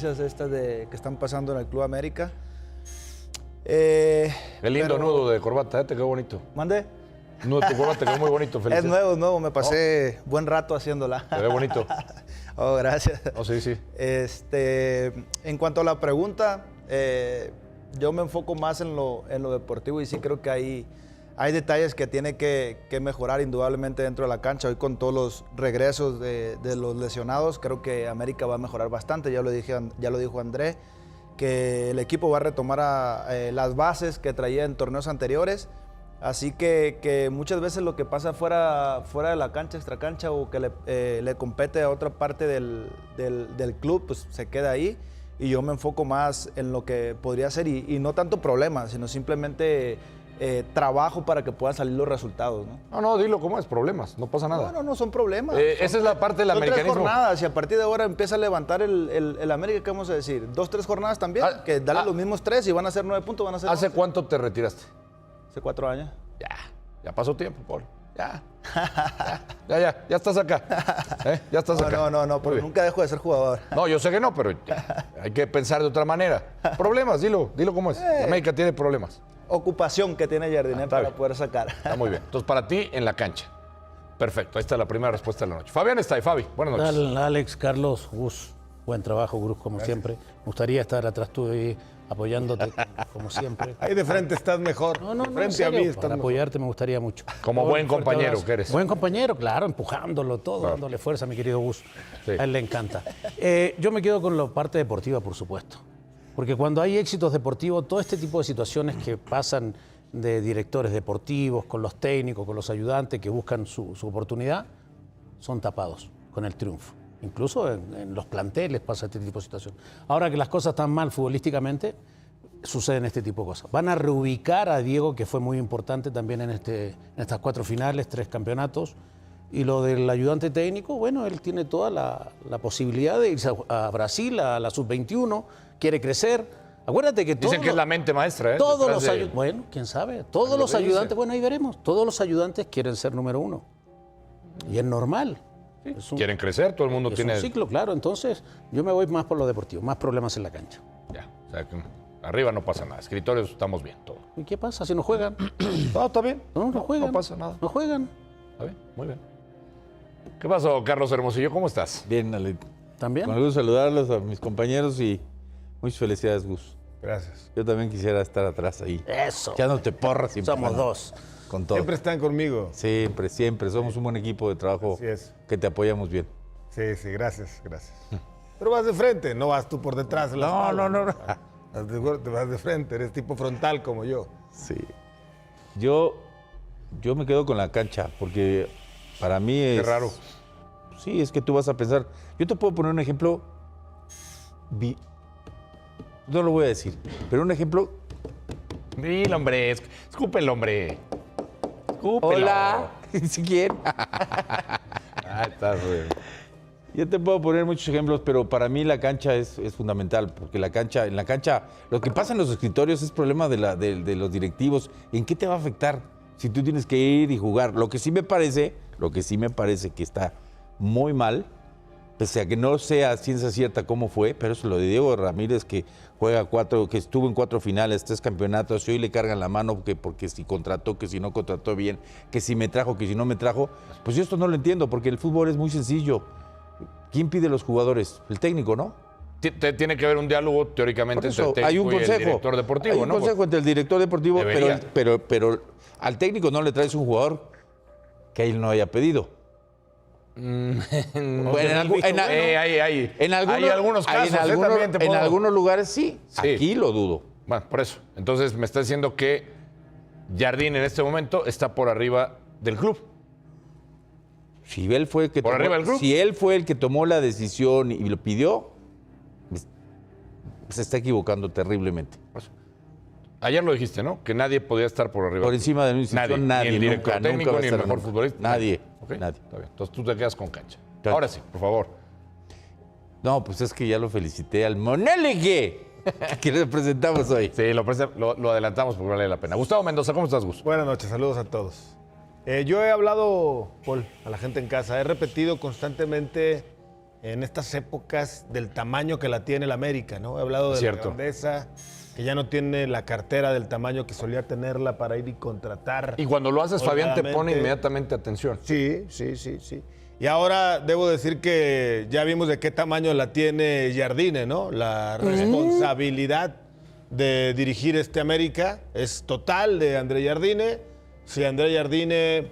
Estas que están pasando en el Club América. Qué lindo nudo de corbata, te quedó bonito. ¿Mande? Nudo de tu corbata, te quedó muy bonito, feliz. Es nuevo, me pasé buen rato haciéndola. Te ve bonito. Oh, gracias. Oh, sí, sí. En cuanto a la pregunta, yo me enfoco más en lo deportivo y sí creo que hay detalles que tiene que mejorar indudablemente dentro de la cancha. Hoy con todos los regresos de los lesionados, creo que América va a mejorar bastante. Ya lo dijo André, que el equipo va a retomar las bases que traía en torneos anteriores. Así que muchas veces lo que pasa fuera de la cancha, extracancha, o que le compete a otra parte del club, pues se queda ahí. Y yo me enfoco más en lo que podría ser, y no tanto problemas, sino simplemente trabajo para que puedan salir los resultados, ¿no? No, dilo como es, problemas, no pasa nada. No son problemas. Esa es la parte del americanismo. Son 3 jornadas, y a partir de ahora empieza a levantar el América, ¿qué vamos a decir? 2, 3 jornadas también, que dale los mismos 3 y van a ser 9 puntos, van a ser ¿Hace 11. cuánto te retiraste? Hace 4 años. Ya pasó tiempo, Paul. Ya estás acá. Ya estás acá. No, porque nunca dejo de ser jugador. No, yo sé que no, pero hay que pensar de otra manera. Problemas, dilo cómo es. América tiene problemas. Ocupación que tiene Jardiné para poder sacar. Está muy bien. Entonces, para ti, en la cancha. Perfecto, ahí está la primera respuesta de la noche. Fabián está ahí. Fabi, buenas noches. Alex, Carlos, Gus, buen trabajo, Gus, como siempre. Me gustaría estar atrás tuyo apoyándote, como siempre. Ahí de frente estás mejor. No, frente a mí estás para mejor. apoyarte me gustaría mucho. Como buen compañero que eres. Buen compañero, claro, empujándolo todo, Claro. dándole fuerza a mi querido Gus. Sí. A él le encanta. Yo me quedo con la parte deportiva, por supuesto. Porque cuando hay éxitos deportivos, todo este tipo de situaciones que pasan de directores deportivos, con los técnicos, con los ayudantes que buscan su oportunidad, son tapados con el triunfo. Incluso en los planteles pasa este tipo de situaciones. Ahora que las cosas están mal futbolísticamente, suceden este tipo de cosas. Van a reubicar a Diego, que fue muy importante también en estas 4 finales, 3 campeonatos. Y lo del ayudante técnico, bueno, él tiene toda la posibilidad de irse a Brasil, a la sub-21, quiere crecer. Acuérdate que Dicen que es la mente maestra, ¿eh? todos los Detrás de- bueno, quién sabe, todos los ayudantes, bueno, ahí veremos, todos los ayudantes quieren ser número 1. Y es normal. Es un- Quieren crecer, todo el mundo es tiene... un ciclo, claro. Entonces, yo me voy más por lo deportivo, más problemas en la cancha. Ya, o sea, que arriba no pasa nada. Escritorios estamos bien, todo. ¿Y qué pasa si no juegan? No, está bien. No juegan. No pasa nada. No juegan. Está bien, muy bien. ¿Qué pasó, Carlos Hermosillo? ¿Cómo estás? Bien, Ale. ¿También? Con el gusto de saludarlos a mis compañeros y muchas felicidades, Gus. Gracias. Yo también quisiera estar atrás ahí. Eso. Echándote porras y Somos 2. con todo. Siempre están conmigo. Siempre. Somos un buen equipo de trabajo Así es. que te apoyamos bien. Sí, gracias. Pero vas de frente, no vas tú por detrás. de la espalda. No. Vas de frente, eres tipo frontal como yo. Sí. Yo me quedo con la cancha porque para mí es... Qué raro. Sí, es que tú vas a pensar... Yo te puedo poner un ejemplo... No lo voy a decir, pero un ejemplo... Dile, hombre, escúpelo, hombre. Escúpelo. Hola, si quieren. Estás bien. Yo te puedo poner muchos ejemplos, pero para mí la cancha es fundamental, porque en la cancha, lo que pasa en los escritorios es problema de los directivos. ¿En qué te va a afectar si tú tienes que ir y jugar? Lo que sí me parece que está muy mal, pese a que no sea ciencia cierta cómo fue, pero eso lo de Diego Ramírez, que que estuvo en 4 finales, 3 campeonatos, y hoy le cargan la mano porque si contrató, que si no contrató bien, que si me trajo, que si no me trajo, pues yo esto no lo entiendo, porque el fútbol es muy sencillo. ¿Quién pide los jugadores? El técnico, ¿no? Tiene que haber un diálogo, teóricamente, entre el técnico hay un consejo, y el director deportivo, hay un ¿no? consejo entre el director deportivo, Debería. pero al técnico no le traes un jugador que él no haya pedido. Bueno, En hay algunos casos, también te en puedo- algunos lugares sí. Sí. Aquí lo dudo. Bueno, por eso. Entonces me está diciendo que Jardín en este momento está por arriba del club. Si él fue el que ¿Por arriba del club? si él fue el que tomó la decisión y lo pidió, se está equivocando terriblemente. Ayer lo dijiste, ¿no? Que nadie podía estar por arriba. Por encima de una institución, nadie, Ni el director nunca técnico, va a ni el estar mejor nunca. futbolista. Nadie, Ok, nadie. Está bien. Entonces tú te quedas con cancha. Claro. Ahora sí, por favor. No, pues es que ya lo felicité al Moneligue, que le presentamos hoy. Sí, lo adelantamos porque vale la pena. Gustavo Mendoza, ¿cómo estás, Gus? Buenas noches, saludos a todos. Yo he hablado, Paul, a la gente en casa, he repetido constantemente en estas épocas del tamaño que la tiene el América, ¿no? He hablado de la grandeza, que ya no tiene la cartera del tamaño que solía tenerla para ir y contratar. Y cuando lo haces, Fabián, te pone inmediatamente atención. Sí. Y ahora debo decir que ya vimos de qué tamaño la tiene Jardine, ¿no? La responsabilidad de dirigir este América es total de André Jardine. Si André Jardine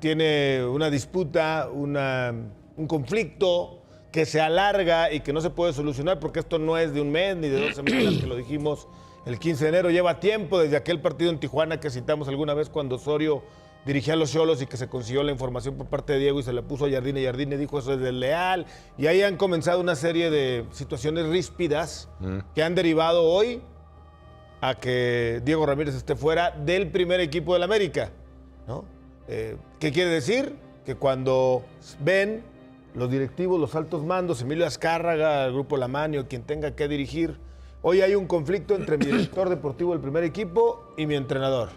tiene una disputa, un conflicto que se alarga y que no se puede solucionar, porque esto no es de un mes ni de 2 semanas, que lo dijimos el 15 de enero, lleva tiempo desde aquel partido en Tijuana que citamos alguna vez cuando Osorio dirigía a los Xolos y que se consiguió la información por parte de Diego y se le puso a Jardine. Jardine dijo eso es desleal. Y ahí han comenzado una serie de situaciones ríspidas que han derivado hoy a que Diego Ramírez esté fuera del primer equipo del América, ¿no? ¿Qué quiere decir? Que cuando ven los directivos, los altos mandos, Emilio Azcárraga, el Grupo Lamanio, quien tenga que dirigir, hoy hay un conflicto entre mi director deportivo del primer equipo y mi entrenador.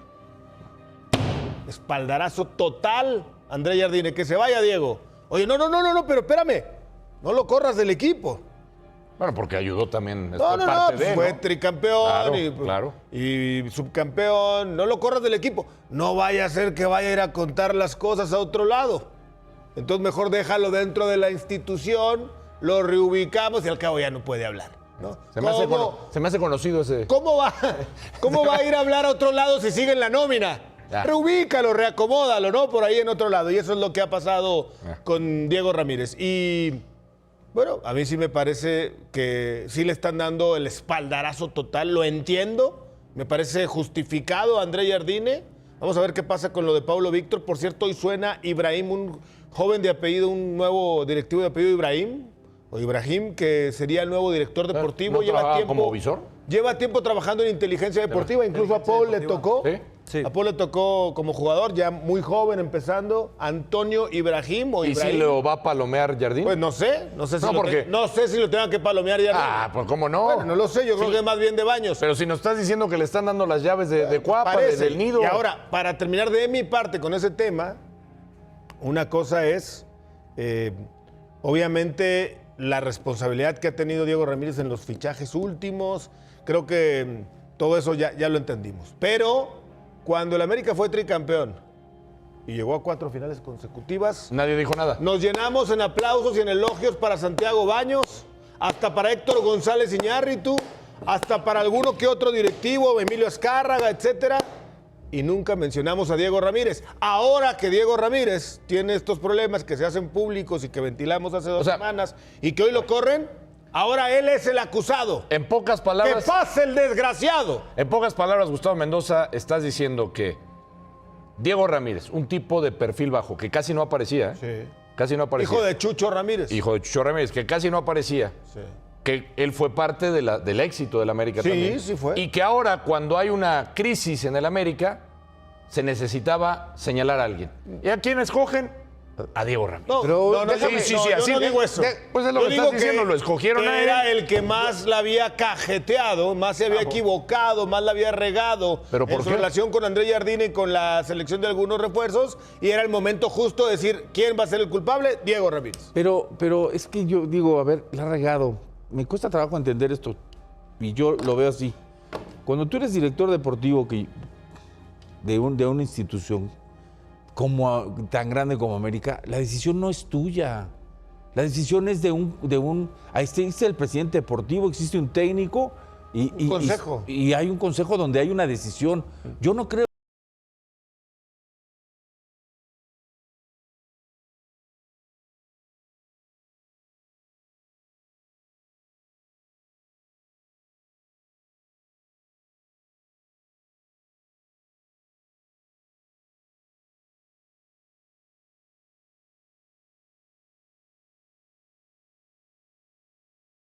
Espaldarazo total, André Jardine, que se vaya Diego. Oye, no, pero espérame, no lo corras del equipo. Bueno, porque ayudó también. Fue tricampeón claro. Y subcampeón. No lo corras del equipo. No vaya a ser que vaya a ir a contar las cosas a otro lado. Entonces mejor déjalo dentro de la institución, lo reubicamos y al cabo ya no puede hablar, ¿no? Se me hace conocido ese. ¿Cómo va a ir a hablar a otro lado si sigue en la nómina? Ya. Reubícalo, reacomódalo, ¿no? Por ahí en otro lado. Y eso es lo que ha pasado con Diego Ramírez. Y bueno, a mí sí me parece que sí le están dando el espaldarazo total. Lo entiendo. Me parece justificado a André Jardine. Vamos a ver qué pasa con lo de Pablo Víctor. Por cierto, hoy suena Ibrahim, un joven de apellido, un nuevo directivo de apellido Ibrahim, que sería el nuevo director deportivo. ¿No lleva como visor? Lleva tiempo trabajando en inteligencia deportiva. Incluso a Paul le tocó. Sí. A Paul le tocó como jugador, ya muy joven empezando. Antonio Ibrahim o ¿Y Ibrahim. si lo va a palomear Jardín? Pues no sé si lo tengan que palomear Jardín. Pues cómo no. Bueno, no lo sé, yo creo que es más bien de Baños. Pero si nos estás diciendo que le están dando las llaves de Cuapa, del nido. Y ahora, para terminar de mi parte con ese tema, una cosa es, obviamente, la responsabilidad que ha tenido Diego Ramírez en los fichajes últimos. Creo que todo eso ya lo entendimos. Pero cuando el América fue tricampeón y llegó a 4 finales consecutivas, nadie dijo nada. Nos llenamos en aplausos y en elogios para Santiago Baños, hasta para Héctor González Iñárritu, hasta para alguno que otro directivo, Emilio Azcárraga, etcétera. Y nunca mencionamos a Diego Ramírez. Ahora que Diego Ramírez tiene estos problemas que se hacen públicos y que ventilamos hace 2 semanas y que hoy lo corren, ahora él es el acusado. En pocas palabras. ¡Que pase el desgraciado! En pocas palabras, Gustavo Mendoza, estás diciendo que Diego Ramírez, un tipo de perfil bajo, que casi no aparecía. Sí. Casi no aparecía. Hijo de Chucho Ramírez. Hijo de Chucho Ramírez, que casi no aparecía. Sí. Que él fue parte del éxito del América también. Sí, fue. Y que ahora, cuando hay una crisis en el América, se necesitaba señalar a alguien. ¿Y a quién escogen? A Diego Ramírez. No, así no digo eso. Pues es lo que estás diciendo, lo escogieron a él. Era el que más la había cajeteado, más se había equivocado, más la había regado. ¿Pero por en su qué? relación con André Jardine y con la selección de algunos refuerzos. Y era el momento justo de decir, ¿quién va a ser el culpable? Diego Ramírez. Pero es que yo digo, a ver, la ha regado. Me cuesta trabajo entender esto. Y yo lo veo así. Cuando tú eres director deportivo de una institución tan grande como América, la decisión no es tuya. La decisión es de un ahí existe el presidente deportivo, existe un técnico Un consejo. Y hay un consejo donde hay una decisión. Yo no creo.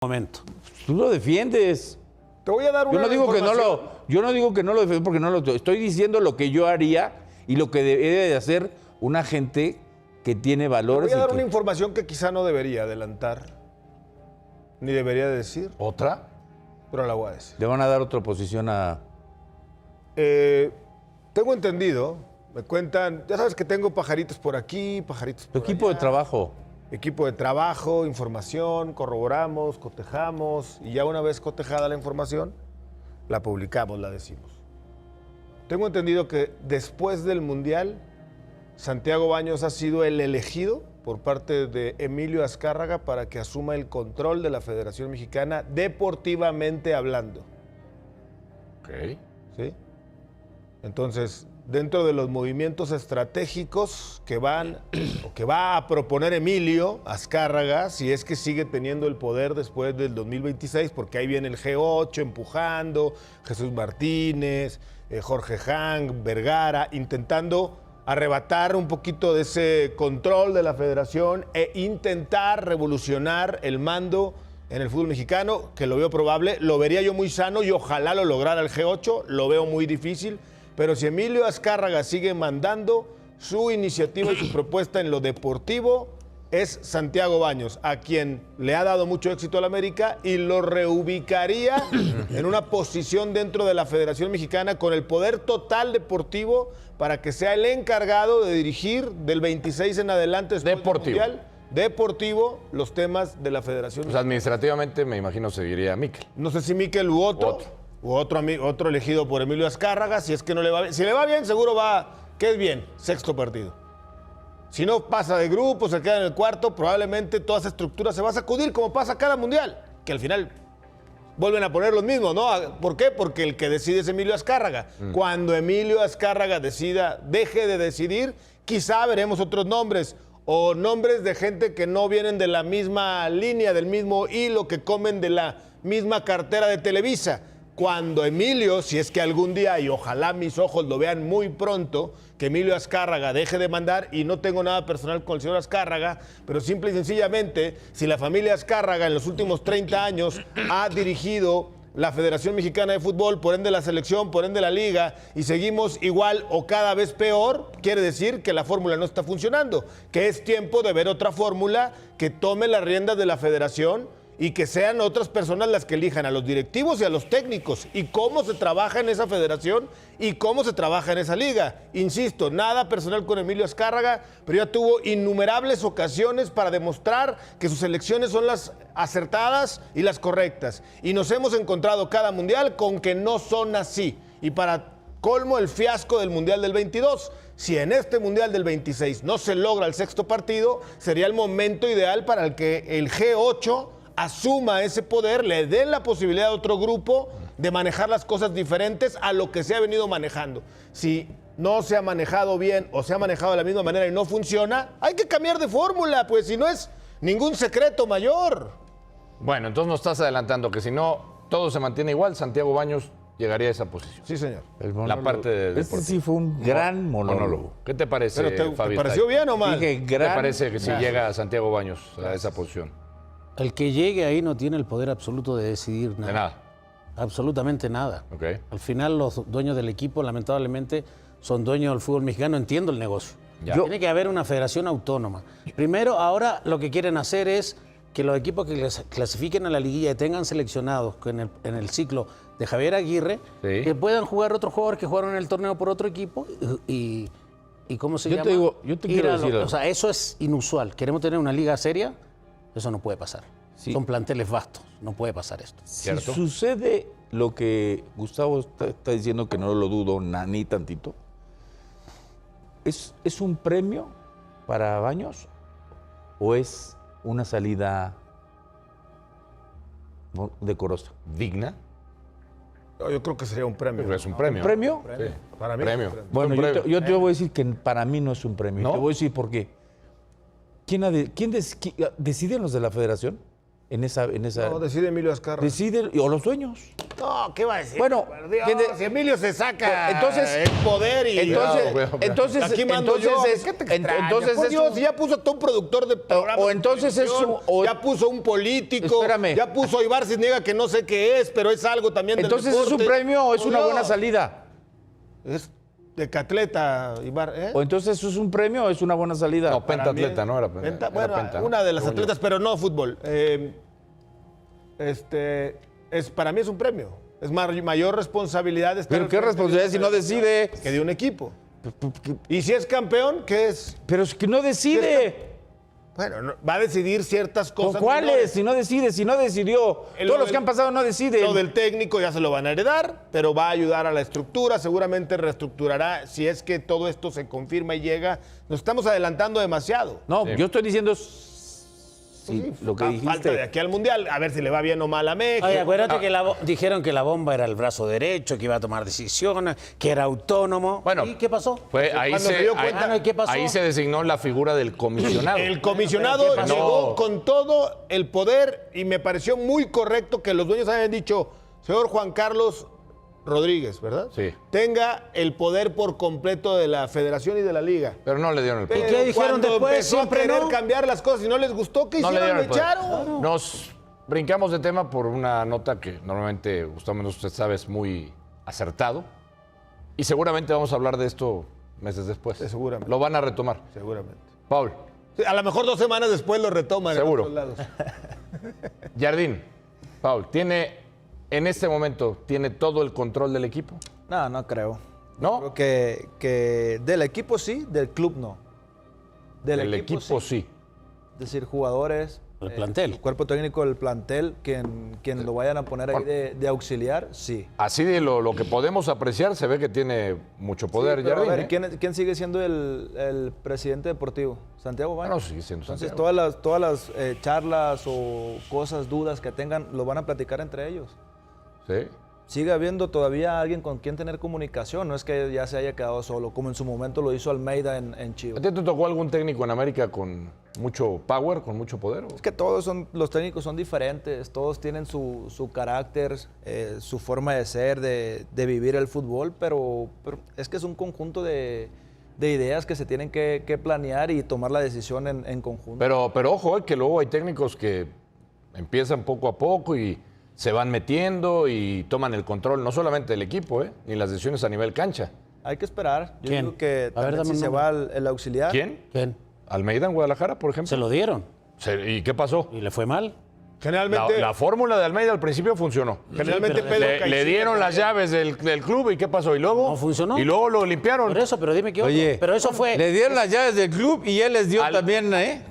Momento. Tú lo defiendes. Te voy a dar una Yo no digo que no lo defiendo porque no lo estoy diciendo lo que yo haría y lo que debe de hacer una gente que tiene valores. Te voy a dar una información que quizá no debería adelantar, ni debería decir, ¿Otra? pero la voy a decir. Le van a dar otra posición a... Tengo entendido, me cuentan, ya sabes que tengo pajaritos por aquí, pajaritos Tu por equipo allá. de trabajo. equipo de trabajo, información, corroboramos, cotejamos y ya una vez cotejada la información, la publicamos, la decimos. Tengo entendido que después del Mundial, Santiago Baños ha sido el elegido por parte de Emilio Azcárraga para que asuma el control de la Federación Mexicana deportivamente hablando. Ok. ¿Sí? Entonces, dentro de los movimientos estratégicos que van o que va a proponer Emilio Azcárraga, si es que sigue teniendo el poder después del 2026, porque ahí viene el G8 empujando, Jesús Martínez, Jorge Hank, Vergara, intentando arrebatar un poquito de ese control de la federación e intentar revolucionar el mando en el fútbol mexicano, que lo veo probable, lo vería yo muy sano y ojalá lo lograra el G8, lo veo muy difícil, pero si Emilio Azcárraga sigue mandando, su iniciativa y su propuesta en lo deportivo es Santiago Baños, a quien le ha dado mucho éxito al América y lo reubicaría en una posición dentro de la Federación Mexicana con el poder total deportivo para que sea el encargado de dirigir del 26 en adelante después del Mundial deportivo los temas de la Federación Pues administrativamente me imagino seguiría Mikel. No sé si Mikel u otro elegido por Emilio Azcárraga, si es que no le va bien. Si le va bien, seguro va, ¿qué es bien? Sexto partido. Si no pasa de grupo, se queda en el cuarto, probablemente toda esa estructura se va a sacudir como pasa cada mundial, que al final vuelven a poner los mismos, ¿no? ¿Por qué? Porque el que decide es Emilio Azcárraga. Cuando Emilio Azcárraga deje de decidir, quizá veremos otros nombres o nombres de gente que no vienen de la misma línea, del mismo hilo, que comen de la misma cartera de Televisa. Cuando Emilio, si es que algún día, y ojalá mis ojos lo vean muy pronto, que Emilio Azcárraga deje de mandar, y no tengo nada personal con el señor Azcárraga, pero simple y sencillamente, si la familia Azcárraga en los últimos 30 años ha dirigido la Federación Mexicana de Fútbol, por ende la selección, por ende la liga, y seguimos igual o cada vez peor, quiere decir que la fórmula no está funcionando, que es tiempo de ver otra fórmula que tome las riendas de la federación y que sean otras personas las que elijan a los directivos y a los técnicos, y cómo se trabaja en esa federación y cómo se trabaja en esa liga. Insisto, nada personal con Emilio Azcárraga, pero ya tuvo innumerables ocasiones para demostrar que sus elecciones son las acertadas y las correctas. Y nos hemos encontrado cada mundial con que no son así. Y para colmo, el fiasco del Mundial del 22. Si en este Mundial del 26 no se logra el sexto partido, sería el momento ideal para el que el G8 asuma ese poder, le den la posibilidad a otro grupo de manejar las cosas diferentes a lo que se ha venido manejando. Si no se ha manejado bien o se ha manejado de la misma manera y no funciona, hay que cambiar de fórmula, pues si no es ningún secreto mayor. Bueno, entonces nos estás adelantando que si no todo se mantiene igual, Santiago Baños llegaría a esa posición. Sí, señor. La parte de Este sí fue un gran monólogo. ¿Qué te parece, Pero Fabi? ¿te pareció bien o mal? Dije ¿Qué te gran... parece que si llega Santiago Baños a esa posición? El que llegue ahí no tiene el poder absoluto de decidir nada. De nada. Absolutamente nada. Ok. Al final los dueños del equipo lamentablemente son dueños del fútbol mexicano, entiendo el negocio. Ya. Tiene que haber una federación autónoma. Primero, ahora lo que quieren hacer es que los equipos que clasifiquen a la liguilla y tengan seleccionados en el ciclo de Javier Aguirre, Sí. que puedan jugar otros jugadores que jugaron en el torneo por otro equipo y ¿cómo se llama? yo te quiero decir algo. O sea, eso es inusual. Queremos tener una liga seria, eso no puede pasar. Sí. Son planteles vastos, no puede pasar esto. Si ¿Cierto? sucede lo que Gustavo está diciendo, que no lo dudo ni tantito, ¿es un premio para Baños o es una salida decorosa? ¿Digna? No, yo creo que sería un premio. Pero es un premio. ¿Un premio? Sí. Para mí Premio. es un premio. Bueno, Un premio. yo te voy a decir que para mí no es un premio. ¿No? Te voy a decir por qué. ¿Quién deciden los de la federación? En esa No, decide Emilio Azcárraga. deciden, o los dueños. No, ¿qué va a decir? Bueno, Por Dios, ¿quién si Emilio se saca Entonces- el poder y... Entonces, Aquí mando yo. es, ¿Qué te extraña? entonces Por es Dios, un- si ya puso todo un productor de programa. o entonces es un- ya puso un político. Espérame. Ya puso a Ibar Cisniega, que no sé qué es, pero es algo también del entonces es un deporte. premio o es Por una Dios. buena salida. Es decatleta, Ibar, ¿eh? O entonces eso es un premio o es una buena salida. No, pentatleta, Para mí- ¿no? Era Bueno, penta, ¿no? una de las Según yo. atletas, pero no fútbol. Para mí es un premio. Es mayor responsabilidad de estar Pero al qué frente de responsabilidad una si no federación decide. que de un equipo. Y si es campeón, ¿qué es? Pero es que no decide. Bueno, va a decidir ciertas cosas. ¿Cuáles? menores. Si no decide, si no decidió. Todos los que han pasado no deciden. Lo del técnico ya se lo van a heredar, pero va a ayudar a la estructura, seguramente reestructurará si es que todo esto se confirma y llega. Nos estamos adelantando demasiado. No, Sí. yo estoy diciendo sí, lo que Falta de dijiste. aquí al Mundial, a ver si le va bien o mal a México. Oye, acuérdate que dijeron que la bomba era el brazo derecho, que iba a tomar decisiones, que era autónomo. Bueno, ¿Y qué pasó? Fue, ahí, Cuando se, se dio ahí- cuenta- ¿y qué pasó? ahí se designó la figura del comisionado. El comisionado ¿Pero qué pasó? llegó con todo el poder y me pareció muy correcto que los dueños hayan dicho, señor Juan Carlos Rodríguez, ¿verdad? Sí. Tenga el poder por completo de la federación y de la liga. Pero no le dieron el Pero poder. qué dijeron cuando después? empezó Siempre a querer no. cambiar las cosas y no les gustó, ¿qué No le hicieron? dieron Le el poder. echaron. Nos brincamos de tema por una nota que normalmente, Gustavo Mendoza, usted sabe, es muy acertado. Y seguramente vamos a hablar de esto meses después. Sí, seguramente. Lo van a retomar. Seguramente. Paul, Sí, a lo mejor 2 semanas después lo retoman. en Seguro. otros lados. Jardín, Paul, en este momento, ¿tiene todo el control del equipo? No, no creo. ¿No? Creo que del equipo sí, del club no. El equipo sí. Es decir, jugadores. El plantel. El cuerpo técnico del plantel, quien lo vayan a poner ahí de auxiliar, sí. Así de lo que podemos apreciar, se ve que tiene mucho poder Sí, pero Jardín. a ver, ¿eh? ¿quién sigue siendo el presidente deportivo? Santiago Baños. Bueno, sigue siendo Entonces, Santiago. todas las charlas o cosas, dudas que tengan, lo van a platicar entre ellos. Sí. Sigue habiendo todavía alguien con quien tener comunicación, no es que ya se haya quedado solo, como en su momento lo hizo Almeida en ¿A Chivas. ti te tocó algún técnico en América con mucho power, con mucho poder? Es que los técnicos son diferentes, todos tienen su carácter, su forma de ser, de vivir el fútbol, pero es que es un conjunto de ideas que se tienen que planear y tomar la decisión en conjunto. Pero ojo, que luego hay técnicos que empiezan poco a poco y se van metiendo y toman el control, no solamente del equipo, ni las decisiones a nivel cancha. Hay que esperar. Yo ¿Quién? digo que A ver, también dame si un se nombre. va el auxiliar. ¿Quién? ¿Quién? ¿Almeida en Guadalajara, por ejemplo? Se lo dieron ¿Y qué pasó? y le fue mal. Generalmente, La fórmula de Almeida al principio funcionó. generalmente Sí, Pedro Le Caixinha dieron las también. llaves del club y ¿qué pasó? ¿Y luego? No funcionó. Y luego lo limpiaron. Por eso, pero dime qué otro. Oye, Pero eso fue. Le dieron las llaves del club y él les dio Al- también, ¿eh?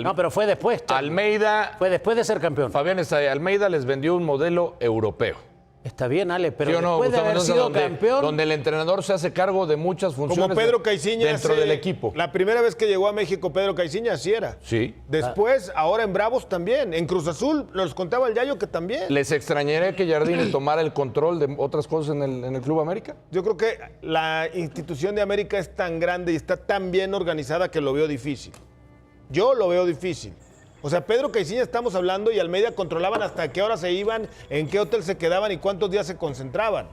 No, pero fue después. Almeida, Fue después de ser campeón. Fabián está ahí, Almeida les vendió un modelo europeo. Está bien, Ale, pero ¿Sí o no, después de Gustavo haber Mendoza? sido donde, campeón. donde el entrenador se hace cargo de muchas funciones Como Pedro Caixinha dentro hace- del equipo. La primera vez que llegó a México Pedro Caixinha así era. Sí. Después, ahora en Bravos también. En Cruz Azul, nos contaba el Yayo que también. ¿Les extrañaría que Jardín tomara el control de otras cosas en el Club América? Yo creo que la institución de América es tan grande y está tan bien organizada que lo veo difícil. Yo lo veo difícil. O sea, Pedro Caixinha estamos hablando y Almeida controlaban hasta qué hora se iban, en qué hotel se quedaban y cuántos días se concentraban.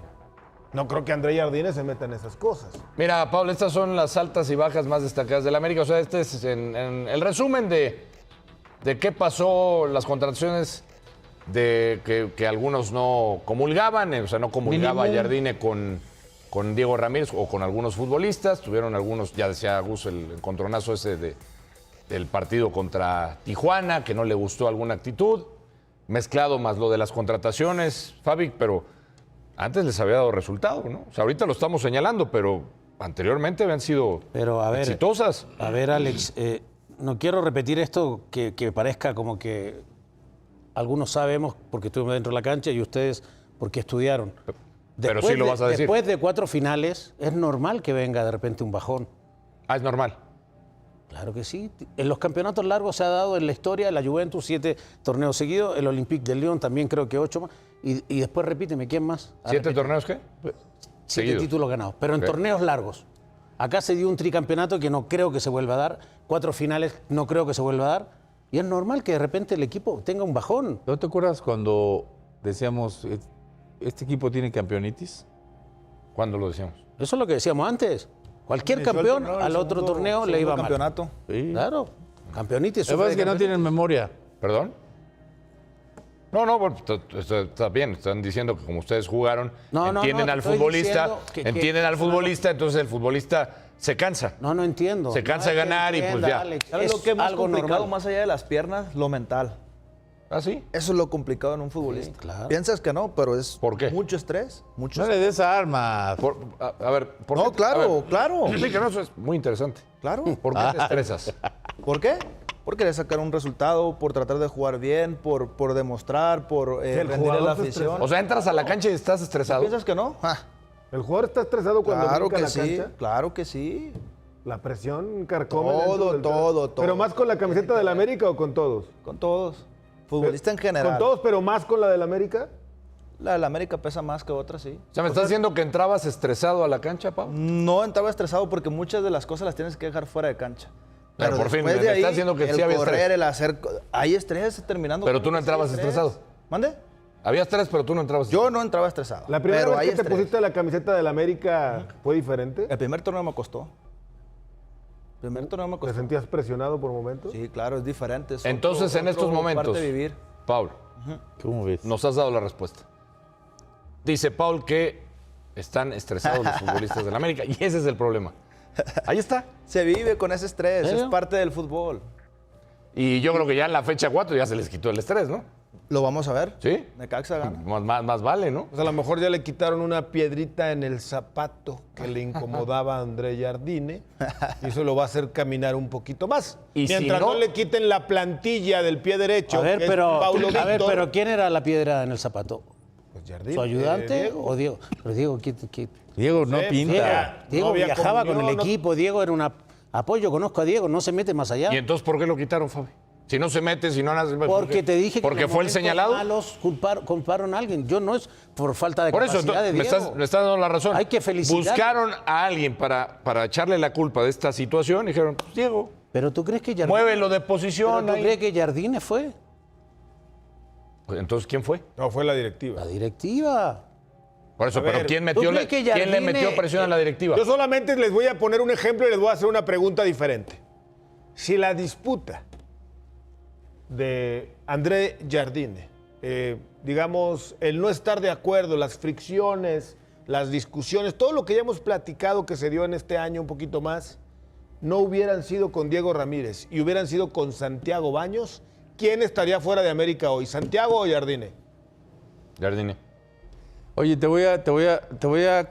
No creo que André Jardines se meta en esas cosas. Mira, Pablo, estas son las altas y bajas más destacadas del América. O sea, este es en el resumen de qué pasó, las contrataciones de que algunos no comulgaban, o sea, no comulgaba Mínimo. Jardine con Diego Ramírez o con algunos futbolistas. Tuvieron algunos, ya decía Gus, el encontronazo ese del partido contra Tijuana, que no le gustó alguna actitud, mezclado más lo de las contrataciones, Fabi, pero antes les había dado resultado, ¿no? O sea, ahorita lo estamos señalando, pero anteriormente habían sido Pero a ver, exitosas. A ver, Alex, no quiero repetir esto que parezca como que algunos sabemos porque estuvimos dentro de la cancha y ustedes porque estudiaron. Pero sí lo vas a decir. Después de 4 finales, es normal que venga de repente un bajón. Ah, es normal. Claro que sí. En los campeonatos largos se ha dado en la historia la Juventus 7 torneos seguidos, el Olympique de Lyon también creo que 8 más. Y después repíteme, ¿quién más? 7 torneos, ¿qué? 7 seguidos. títulos ganados, pero en Ok. torneos largos. Acá se dio un tricampeonato que no creo que se vuelva a dar, 4 finales no creo que se vuelva a dar, y es normal que de repente el equipo tenga un bajón. ¿No te acuerdas cuando decíamos, este equipo tiene campeonitis? ¿Cuándo lo decíamos? Eso es lo que decíamos antes. Cualquier Inició el campeón torneo, el al otro segundo- torneo le segundo iba mal. campeonato. Sí. Claro, campeonitis. Lo que pasa es que no tienen memoria. ¿Perdón? No, bueno, está bien. Están diciendo que como ustedes jugaron, No, no, entienden no, al te estoy futbolista, diciendo que- entienden al futbolista, entonces el futbolista se cansa. No entiendo. Se cansa de No es que ganar y pues entienda, ya. Alex, ¿Sabes es lo que es más algo complicado normal. más allá de las piernas? Lo mental. ¿Ah, sí? Eso es lo complicado en un futbolista. Sí, claro. Piensas que no, pero es ¿Por qué? mucho estrés. Mucho No le des armas. A ver, ¿por No, qué? claro, A ver, claro. explícanos, eso es muy interesante. Claro. ¿Por qué te estresas? ¿Por qué? por querer sacar un resultado, por tratar de jugar bien, por demostrar, por el rendirle a jugador la se estresa. afición. O sea, entras a la cancha y estás estresado. ¿Piensas que no? Ah, ¿El jugador está estresado cuando claro brinca que la sí, cancha? claro que sí. La presión carcome. Todo, dentro del todo, terreno. ¿Pero todo. más con la camiseta del América o con todos? Con todos. Futbolista en general. ¿Con todos, pero más con la del América? La del América pesa más que otra, sí. O sea, ¿me estás diciendo que entrabas estresado a la cancha, Pau? No entraba estresado porque muchas de las cosas las tienes que dejar fuera de cancha. Pero por fin, después me de ahí, estás diciendo que el sí había correr, estrés. el hacer... Hay estrés terminando. Pero tú no Sí, entrabas estrés. estresado. ¿Mande? Había estrés, pero tú no entrabas Yo no entraba estresado. ¿La primera pero vez hay que te estrés. pusiste la camiseta del América fue diferente? El primer torneo me costó. El primer torneo me ¿Te costó. sentías presionado por momentos? Sí, claro, es diferente. es Entonces, en estos momentos, parte de vivir. Paul, ¿Cómo ves? nos has dado la respuesta. Dice Paul que están estresados los futbolistas del América y ese es el problema. Ahí está. Se vive con ese estrés, ¿Serio? es parte del fútbol. Y yo creo que ya en la fecha 4 ya se les quitó el estrés, ¿no? Lo vamos a ver. ¿Sí? Necaxa gana. Más vale, ¿no? Pues a lo mejor ya le quitaron una piedrita en el zapato que le incomodaba a André Jardine y eso lo va a hacer caminar un poquito más. Y si Mientras no- no le quiten la plantilla del pie derecho, A ver, que es pero, Paulo Víctor, pero ¿quién era la piedra en el zapato? pues Jardine, ¿Su ayudante Diego. o Diego? Pero Diego, Diego no Sí, pinta. Diego No había viajaba con comunión, el no- equipo, Diego era un apoyo, conozco a Diego, no se mete más allá. ¿Y entonces por qué lo quitaron, Fabi? Si no se mete, si no hace... Porque te dije que ¿Porque en los fue el momentos señalado? malos culparon a alguien. Yo no es por falta de Por eso, capacidad de me Diego. estás dando la razón. Hay que felicitar. Buscaron a alguien para echarle la culpa de esta situación y dijeron, pues, Diego, Pero tú crees que Jardine, muévelo de ¿pero posición. tú ahí. crees que Jardine fue Pues, entonces, ¿quién fue? No, fue la directiva. la directiva? Por eso, A pero ver, ¿quién ¿tú crees que ¿quién le Jardine- metió presión a la directiva? Yo solamente les voy a poner un ejemplo y les voy a hacer una pregunta diferente. Si la disputa de André Jardine, digamos, el no estar de acuerdo, las fricciones, las discusiones, todo lo que ya hemos platicado que se dio en este año un poquito más, no hubieran sido con Diego Ramírez y hubieran sido con Santiago Baños, ¿quién estaría fuera de América hoy? ¿Santiago o Jardine? Jardine. Oye, te voy a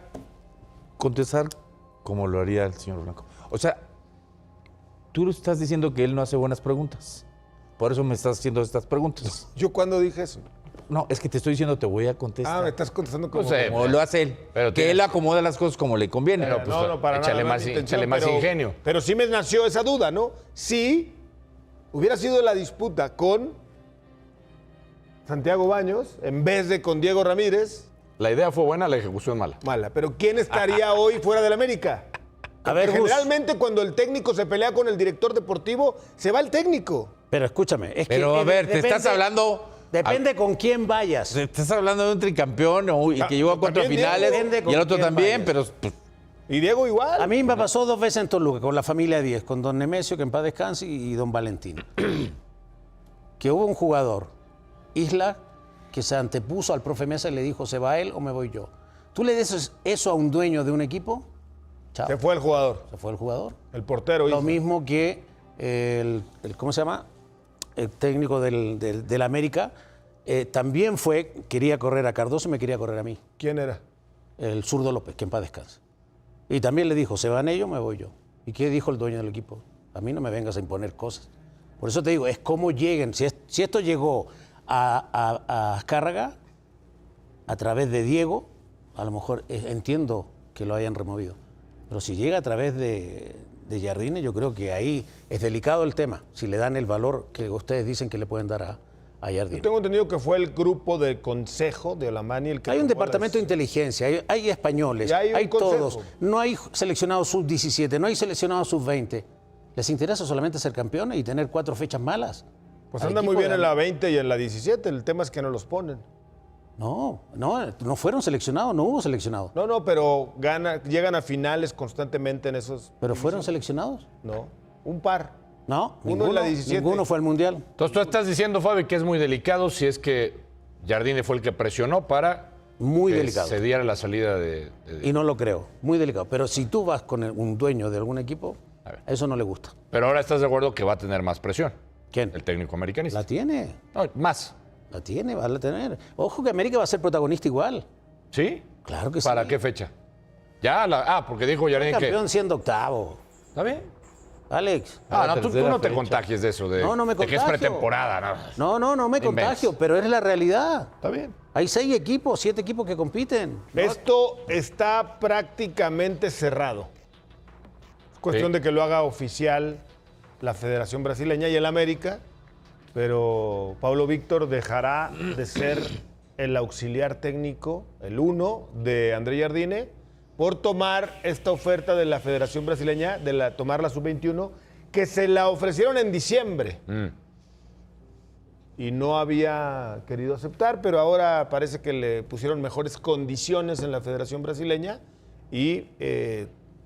contestar como lo haría el señor Blanco. O sea, tú estás diciendo que él no hace buenas preguntas. Por eso me estás haciendo estas preguntas. ¿Yo cuándo dije eso? No, es que te estoy diciendo, te voy a Ah, contestar. me estás contestando como... No sé. Como lo hace él. Pero que él acomoda las cosas como le conviene. Pero, pues, para échale nada, más- no es mi intención, échale más ingenio. Pero sí me nació esa duda, ¿no? Si hubiera sido la disputa con Santiago Baños en vez de con Diego Ramírez, La idea fue buena, la ejecución mala. mala. Pero ¿quién estaría hoy fuera del América? A ver, Porque Gus, generalmente cuando el técnico se pelea con el director deportivo, se va el técnico. pero escúchame. Es Pero que, a ver, te estás hablando... Depende con quién vayas. Te estás hablando de un tricampeón y que llegó a 4 también finales Diego. Depende y el con otro quién también, vayas. pero pues, Y Diego igual. A mí me pasó 2 veces en Toluca, con la familia 10, con don Nemesio, que en paz descanse, y don Valentín. Que hubo un jugador, Isla, que se antepuso al profe Mesa y le dijo, ¿se va él o me voy yo? ¿Tú le des eso a un dueño de un equipo? Chao. Se fue el jugador, Se fue el jugador. el portero. Lo hizo. mismo que ¿cómo se llama? El técnico del América, también quería correr a Cardoso y me quería correr a mí. ¿Quién era? El zurdo López, que en paz descanse. Y también le dijo, se van ellos, me voy yo. ¿Y qué dijo el dueño del equipo? A mí no me vengas a imponer cosas. Por eso te digo, es cómo lleguen. Si esto llegó a Azcárraga, a través de Diego, a lo mejor entiendo que lo hayan removido. Pero si llega a través de Jardine, yo creo que ahí es delicado el tema, si le dan el valor que ustedes dicen que le pueden dar a Jardine. Tengo entendido que fue el grupo de consejo de Olamani el que Hay un tomó departamento de las- inteligencia, hay españoles, Y hay un hay todos. consejo. No hay seleccionados sub-17, no hay seleccionados sub-20. ¿Les interesa solamente ser campeones y tener 4 fechas malas? Pues Al anda muy equipo bien de- en la 20 y en la 17. El tema es que no los ponen. No fueron seleccionados, no hubo seleccionados. No, pero llegan a finales constantemente en esos. ¿Pero fueron seleccionados? No, un par. No, Uno en ninguno, la 17. ninguno fue al Mundial. Entonces tú estás diciendo, Fabi, que es muy delicado si es que Jardine fue el que presionó para Muy que delicado. se diera la salida de Y no lo creo, muy delicado. Pero si tú vas con un dueño de algún equipo, A ver. eso no le gusta. Pero ahora estás de acuerdo que va a tener más presión. ¿Quién? El técnico americanista. La tiene, No, más. la tiene, va a tener. Ojo que América va a ser protagonista igual. ¿Sí? Claro que sí. ¿Para qué fecha? Ya, porque dijo Jardine que... Campeón siendo octavo. ¿Está bien? Alex. Ah, la no, tú tercera no te fecha. contagies de eso, No me de que es contagio. pretemporada. No. No me contagio, pero es la realidad. Está bien. Hay 6 equipos, 7 equipos que compiten. Esto está prácticamente cerrado. Es cuestión Sí. de que lo haga oficial la Federación Brasileña y el América, pero Paulo Víctor dejará de ser el auxiliar técnico, el 1 de André Jardine, por tomar esta oferta de la Federación Brasileña, tomar la sub-21, que se la ofrecieron en diciembre. Y no había querido aceptar, pero ahora parece que le pusieron mejores condiciones en la Federación Brasileña y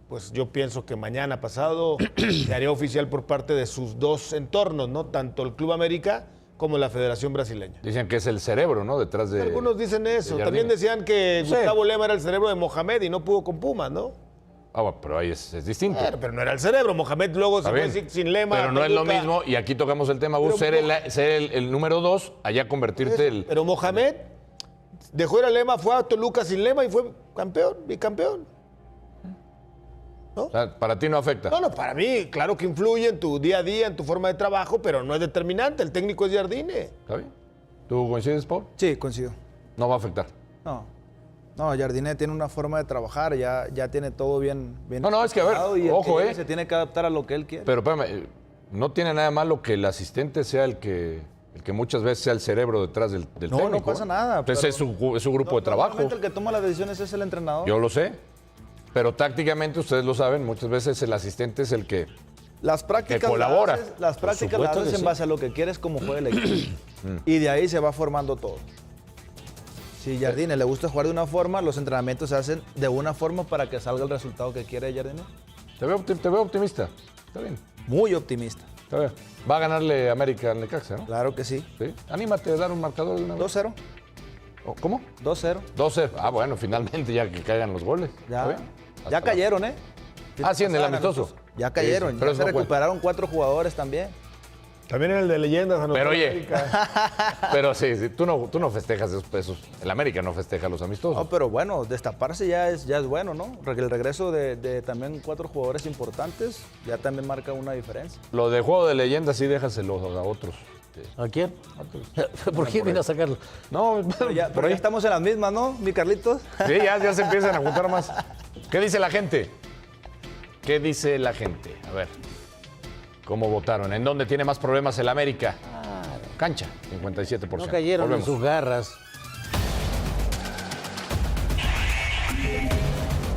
pues yo pienso que mañana pasado se haría oficial por parte de sus dos entornos, ¿no? Tanto el Club América como la Federación Brasileña. Dicen que es el cerebro, ¿no? Detrás de... Algunos dicen eso. de También Jardine. decían que Sí. Gustavo Lema era el cerebro de Mohamed y no pudo con Pumas, ¿no? Ah, bueno, pero ahí es distinto. Pero no era el cerebro. Mohamed luego se Está fue bien. sin Lema. Pero no es lo Toluca. mismo, y aquí tocamos el tema, Gus, ser el número 2, allá convertirte el... Pero Mohamed dejó ir a Lema, fue a Toluca sin Lema y fue campeón, bicampeón. O sea, para ti no afecta. No, para mí, claro que influye en tu día a día, en tu forma de trabajo, pero no es determinante. El técnico es Jardine. ¿Está bien? ¿Tú coincides, Paul? Sí, coincido. No va a afectar. No, Jardine tiene una forma de trabajar, ya tiene todo bien. No, es que a ver, estructurado y el ojo, que llegue se tiene que adaptar a lo que él quiere. Pero espérame, no tiene nada malo que el asistente sea el que muchas veces sea el cerebro detrás del No, técnico. no pasa nada, Entonces pero- es su grupo de trabajo. Normalmente el que toma las decisiones es el entrenador. Yo lo sé. Pero tácticamente, ustedes lo saben, muchas veces el asistente es el que... Las prácticas que colabora. las prácticas las supuesto haces que en sí. base a lo que quieres como juega el equipo. Y de ahí se va formando todo. Si Jardine le gusta jugar de una forma, los entrenamientos se hacen de una forma para que salga el resultado que quiere Jardine. Te veo optimista. Está bien. Muy optimista. Está bien. Va a ganarle América al Necaxa, ¿no? Claro que sí. Sí. Anímate a dar un marcador de una vez. 2-0. ¿Cómo? 2-0. 12. Ah, bueno, finalmente ya que caigan los goles. Ya, Está bien. ya Hasta cayeron, ¿eh? Ah, sí, en el amistoso. Ya cayeron. Sí, sí, pero Ya eso se no cuenta. recuperaron 4 jugadores también. También en el de leyendas. anotó Pero oye, América. pero sí, tú no festejas esos. El América no festeja los amistosos. No, pero bueno, destaparse ya es bueno, ¿no? Porque el regreso de también 4 jugadores importantes ya también marca una diferencia. Lo de juego de leyendas sí déjaselo a otros. ¿A quién? ¿Por qué vino a sacarlo? No, Pero ya estamos en las mismas, ¿no, mi Carlitos? Sí, ya se empiezan a juntar más. ¿Qué dice la gente? ¿Qué dice la gente? A ver, ¿cómo votaron? ¿En dónde tiene más problemas el América? Cancha, 57%. No cayeron Volvemos. en sus garras.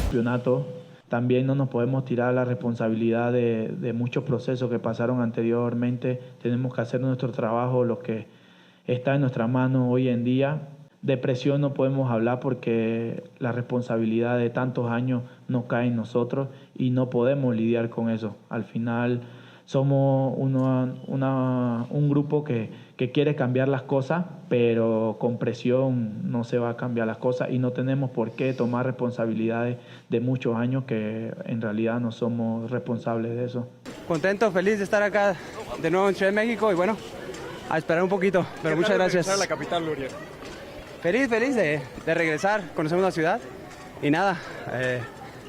Campeonato. También no nos podemos tirar la responsabilidad de muchos procesos que pasaron anteriormente. Tenemos que hacer nuestro trabajo, lo que está en nuestra mano hoy en día. De presión no podemos hablar porque la responsabilidad de tantos años no cae en nosotros y no podemos lidiar con eso. Al final somos un grupo que quiere cambiar las cosas, pero con presión no se va a cambiar las cosas y no tenemos por qué tomar responsabilidades de muchos años que en realidad no somos responsables de eso. Contento, feliz de estar acá de nuevo en Ciudad de México y bueno, a esperar un poquito, pero muchas gracias. A la capital, Luria. Feliz de regresar, conocemos la ciudad y nada,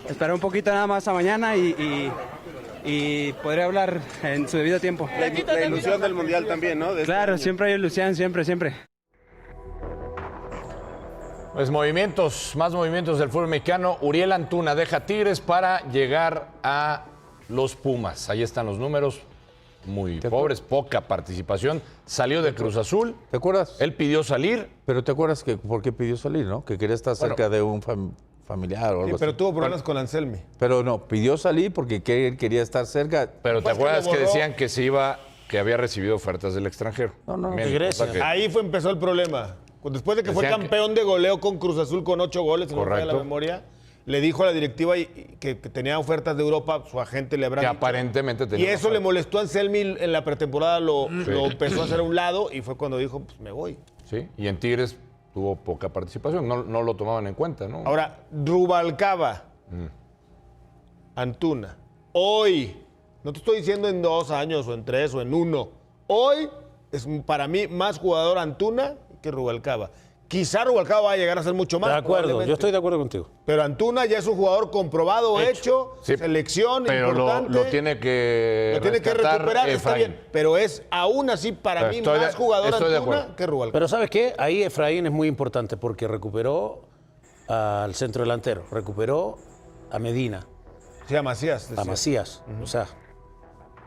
esperar un poquito nada más a mañana y podré hablar en su debido tiempo. La ilusión del Mundial también, ¿no? Claro, siempre hay ilusión, siempre. Pues más movimientos del fútbol mexicano. Uriel Antuna deja Tigres para llegar a los Pumas. Ahí están los números. Muy pobres, poca participación. Salió de Cruz Azul. ¿Te acuerdas? Él pidió salir. Pero te acuerdas que por qué pidió salir, ¿no? Que quería estar cerca de un familiar o algo Sí, pero así. tuvo problemas con Anselmi. Pero no, pidió salir porque él quería estar cerca. Pero ¿te Pues que acuerdas lo que borró. decían que había recibido ofertas del extranjero? No, También, de Grecia. cosa que- Ahí empezó el problema. Después de que fue Decían campeón de goleo con Cruz Azul con 8 goles, si no me falla la Correcto. memoria, le dijo a la directiva que tenía ofertas de Europa, su agente le habrá que dicho. aparentemente Y tenía eso una le molestó a Anselmi en la pretemporada, lo Sí. empezó a hacer a un lado y fue cuando dijo, pues me voy. Sí, y en Tigres tuvo poca participación, no lo tomaban en cuenta, ¿no? Ahora, Rubalcaba, Antuna, hoy, no te estoy diciendo en 2 años o en 3 o en 1, hoy es para mí más jugador Antuna que Rubalcaba. Quizá Rubalcaba va a llegar a ser mucho más. De acuerdo, probablemente. yo estoy de acuerdo contigo. Pero Antuna ya es un jugador comprobado, hecho, Sí, selección pero importante. lo tiene que Lo tiene que rescatar recuperar, está Efraín. bien. Pero es aún así para mí Estoy de- más jugador estoy de Antuna acuerdo. que Rubalcaba. Pero ¿sabes qué? Ahí Efraín es muy importante porque recuperó al centro delantero, recuperó a Medina, Sí, a Macías. a decía. Macías. O sea,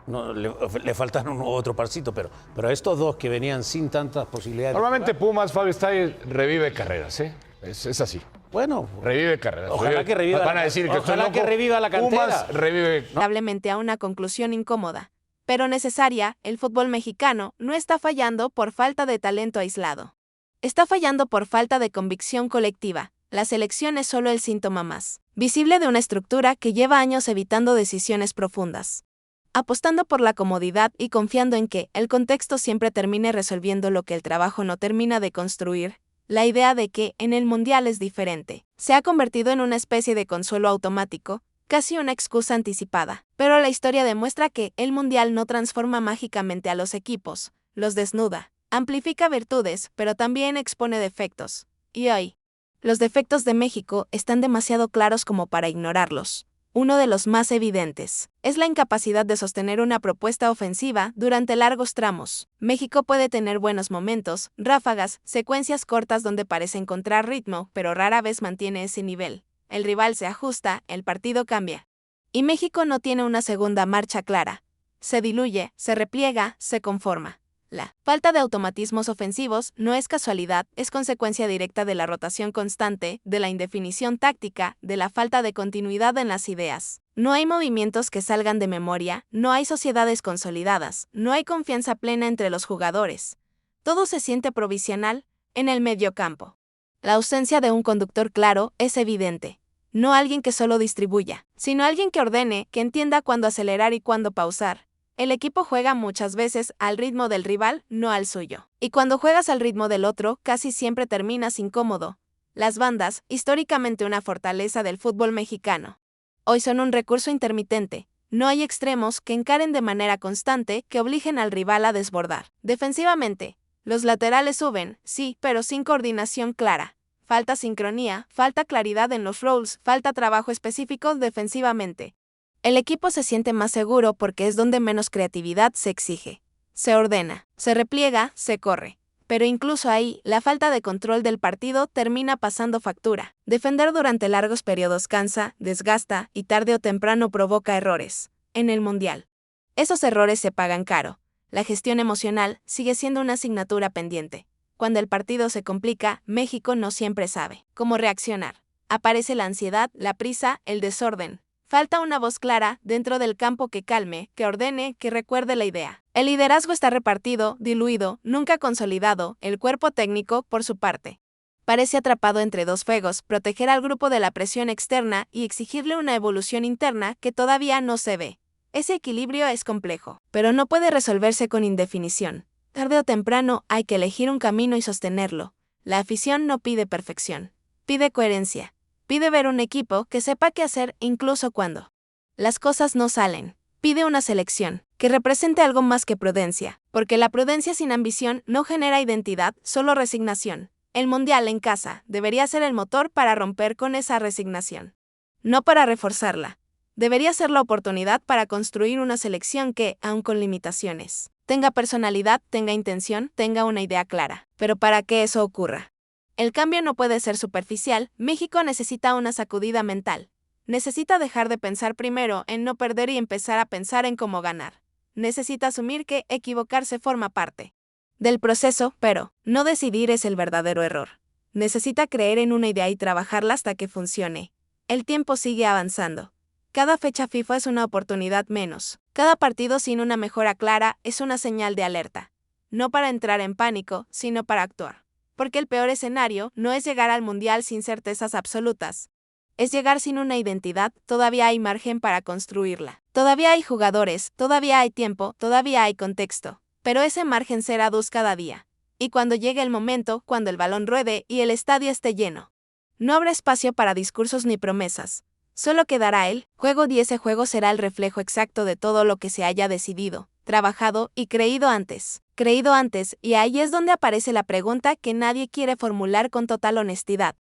no, le faltaron otro parcito, pero estos dos que venían sin tantas posibilidades. Normalmente Pumas, Fabio Stay revive carreras, ¿eh? Es así. Bueno, Revive carreras. Ojalá que reviva Van la- a decir que estoy ojalá loco. que reviva la cantera. Pumas revive. Lamentablemente a una conclusión incómoda, pero necesaria, el fútbol mexicano no está fallando por falta de talento aislado. Está fallando por falta de convicción colectiva. La selección es solo el síntoma más visible de una estructura que lleva años evitando decisiones profundas, apostando por la comodidad y confiando en que el contexto siempre termine resolviendo lo que el trabajo no termina de construir. La idea de que en el Mundial es diferente se ha convertido en una especie de consuelo automático, casi una excusa anticipada. Pero la historia demuestra que el Mundial no transforma mágicamente a los equipos, los desnuda, amplifica virtudes, pero también expone defectos. Y hoy, los defectos de México están demasiado claros como para ignorarlos. Uno de los más evidentes es la incapacidad de sostener una propuesta ofensiva durante largos tramos. México puede tener buenos momentos, ráfagas, secuencias cortas donde parece encontrar ritmo, pero rara vez mantiene ese nivel. El rival se ajusta, el partido cambia. Y México no tiene una segunda marcha clara. Se diluye, se repliega, se conforma. La falta de automatismos ofensivos no es casualidad, es consecuencia directa de la rotación constante, de la indefinición táctica, de la falta de continuidad en las ideas. No hay movimientos que salgan de memoria, no hay sociedades consolidadas, no hay confianza plena entre los jugadores. Todo se siente provisional en el mediocampo. La ausencia de un conductor claro es evidente. No alguien que solo distribuya, sino alguien que ordene, que entienda cuándo acelerar y cuándo pausar. El equipo juega muchas veces al ritmo del rival, no al suyo. Y cuando juegas al ritmo del otro, casi siempre terminas incómodo. Las bandas, históricamente una fortaleza del fútbol mexicano, hoy son un recurso intermitente. No hay extremos que encaren de manera constante que obliguen al rival a desbordar. Defensivamente, los laterales suben, sí, pero sin coordinación clara. Falta sincronía, falta claridad en los roles, falta trabajo específico defensivamente. El equipo se siente más seguro porque es donde menos creatividad se exige. Se ordena, se repliega, se corre. Pero incluso ahí, la falta de control del partido termina pasando factura. Defender durante largos periodos cansa, desgasta y tarde o temprano provoca errores. En el Mundial, esos errores se pagan caro. La gestión emocional sigue siendo una asignatura pendiente. Cuando el partido se complica, México no siempre sabe cómo reaccionar. Aparece la ansiedad, la prisa, el desorden. Falta una voz clara dentro del campo que calme, que ordene, que recuerde la idea. El liderazgo está repartido, diluido, nunca consolidado, el cuerpo técnico, por su parte, parece atrapado entre dos fuegos, proteger al grupo de la presión externa y exigirle una evolución interna que todavía no se ve. Ese equilibrio es complejo, pero no puede resolverse con indefinición. Tarde o temprano hay que elegir un camino y sostenerlo. La afición no pide perfección, pide coherencia. Pide ver un equipo que sepa qué hacer incluso cuando las cosas no salen. Pide una selección que represente algo más que prudencia, porque la prudencia sin ambición no genera identidad, solo resignación. El Mundial en casa debería ser el motor para romper con esa resignación, no para reforzarla. Debería ser la oportunidad para construir una selección que, aun con limitaciones, tenga personalidad, tenga intención, tenga una idea clara. Pero para que eso ocurra, el cambio no puede ser superficial. México necesita una sacudida mental. Necesita dejar de pensar primero en no perder y empezar a pensar en cómo ganar. Necesita asumir que equivocarse forma parte del proceso, pero no decidir es el verdadero error. Necesita creer en una idea y trabajarla hasta que funcione. El tiempo sigue avanzando. Cada fecha FIFA es una oportunidad menos. Cada partido sin una mejora clara es una señal de alerta. No para entrar en pánico, sino para actuar. Porque el peor escenario no es llegar al Mundial sin certezas absolutas. Es llegar sin una identidad. Todavía hay margen para construirla. Todavía hay jugadores, todavía hay tiempo, todavía hay contexto. Pero ese margen se reduce cada día. Y cuando llegue el momento, cuando el balón ruede y el estadio esté lleno, no habrá espacio para discursos ni promesas. Solo quedará el juego y ese juego será el reflejo exacto de todo lo que se haya decidido, trabajado y creído antes. creído antes, y ahí es donde aparece la pregunta que nadie quiere formular con total honestidad,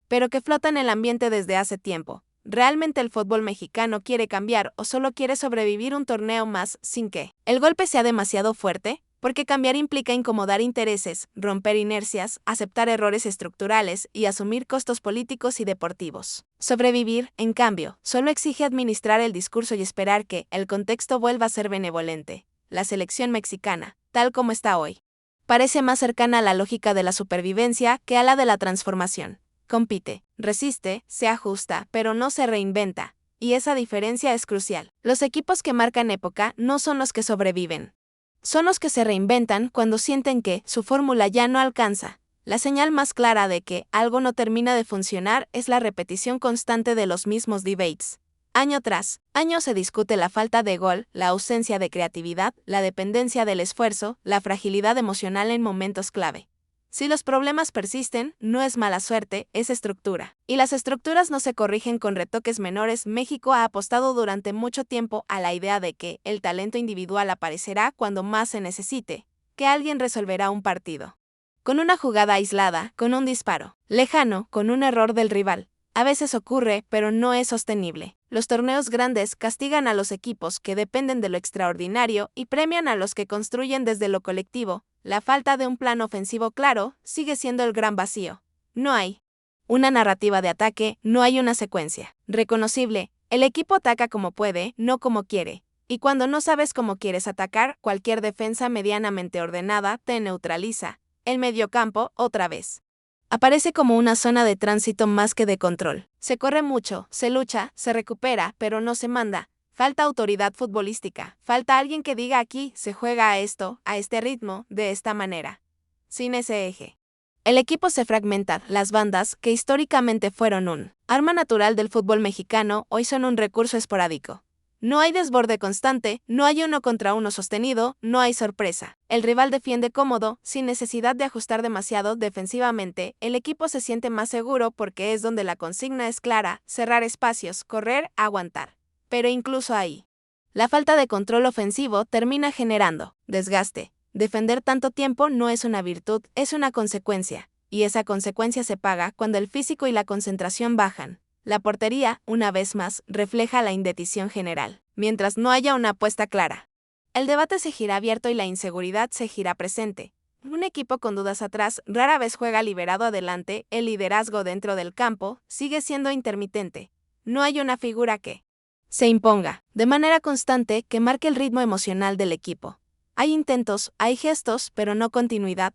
pero que flota en el ambiente desde hace tiempo. ¿Realmente el fútbol mexicano quiere cambiar o solo quiere sobrevivir un torneo más sin que el golpe sea demasiado fuerte? Porque cambiar implica incomodar intereses, romper inercias, aceptar errores estructurales y asumir costos políticos y deportivos. Sobrevivir, en cambio, solo exige administrar el discurso y esperar que el contexto vuelva a ser benevolente. La selección mexicana, tal como está hoy, parece más cercana a la lógica de la supervivencia que a la de la transformación. Compite, resiste, se ajusta, pero no se reinventa. Y esa diferencia es crucial. Los equipos que marcan época no son los que sobreviven. Son los que se reinventan cuando sienten que su fórmula ya no alcanza. La señal más clara de que algo no termina de funcionar es la repetición constante de los mismos debates. Año tras año se discute la falta de gol, la ausencia de creatividad, la dependencia del esfuerzo, la fragilidad emocional en momentos clave. Si los problemas persisten, no es mala suerte, es estructura. Y las estructuras no se corrigen con retoques menores. México ha apostado durante mucho tiempo a la idea de que el talento individual aparecerá cuando más se necesite, que alguien resolverá un partido. Con una jugada aislada, con un disparo lejano, con un error del rival. A veces ocurre, pero no es sostenible. Los torneos grandes castigan a los equipos que dependen de lo extraordinario y premian a los que construyen desde lo colectivo. La falta de un plan ofensivo claro sigue siendo el gran vacío. No hay una narrativa de ataque, no hay una secuencia reconocible. El equipo ataca como puede, no como quiere. Y cuando no sabes cómo quieres atacar, cualquier defensa medianamente ordenada te neutraliza. El mediocampo, otra vez, aparece como una zona de tránsito más que de control. Se corre mucho, se lucha, se recupera, pero no se manda. Falta autoridad futbolística. Falta alguien que diga aquí se juega a esto, a este ritmo, de esta manera. Sin ese eje, el equipo se fragmenta. Las bandas, que históricamente fueron un arma natural del fútbol mexicano, hoy son un recurso esporádico. No hay desborde constante, no hay uno contra uno sostenido, no hay sorpresa. El rival defiende cómodo, sin necesidad de ajustar demasiado defensivamente. El equipo se siente más seguro porque es donde la consigna es clara: cerrar espacios, correr, aguantar. Pero incluso ahí, la falta de control ofensivo termina generando desgaste. Defender tanto tiempo no es una virtud, es una consecuencia. Y esa consecuencia se paga cuando el físico y la concentración bajan. La portería, una vez más, refleja la indecisión general, mientras no haya una apuesta clara. El debate se gira abierto y la inseguridad se gira presente. Un equipo con dudas atrás rara vez juega liberado adelante, el liderazgo dentro del campo sigue siendo intermitente. No hay una figura que se imponga de manera constante que marque el ritmo emocional del equipo. Hay intentos, hay gestos, pero no continuidad.